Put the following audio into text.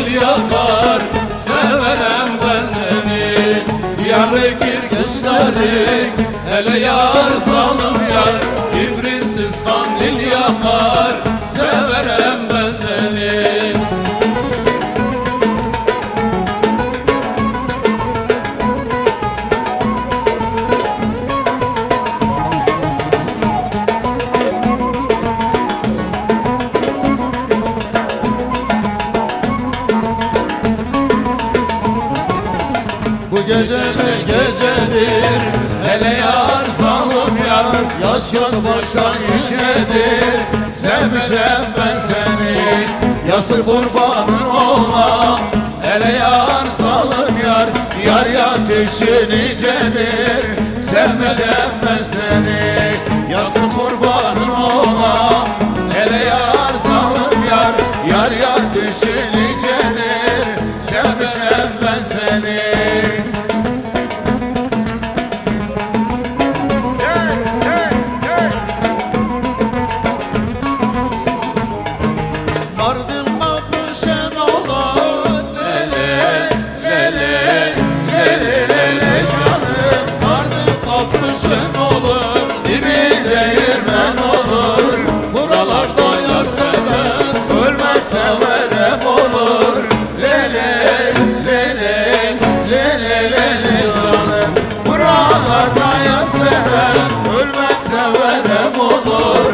kandil yakar, severem ben seni. Yarı girgeçlerin, hele yar zalim yar, kibritsiz kandil yakar, severem ben seni. Bu geceli gecedir, hele yar zalim yar, yaş göz baştan yücedir, sevmişem ben seni. Yası kurbanın olma, hele yar zalim yar, yar yakışı nicedir, sevmişem ben seni. Yası kurbanın olma, hele yar zalim yar, yar yakışı nicedir, sevmişem ben seni. Mardin kapı şen olan, lele lele lele lele canım. Mardin kapı şen olur, dibi değirmen olur. Buralarda yar seven, ölmez severem olur. Lele lele lele lele canım. Buralarda yar seven, ölmez severem olur.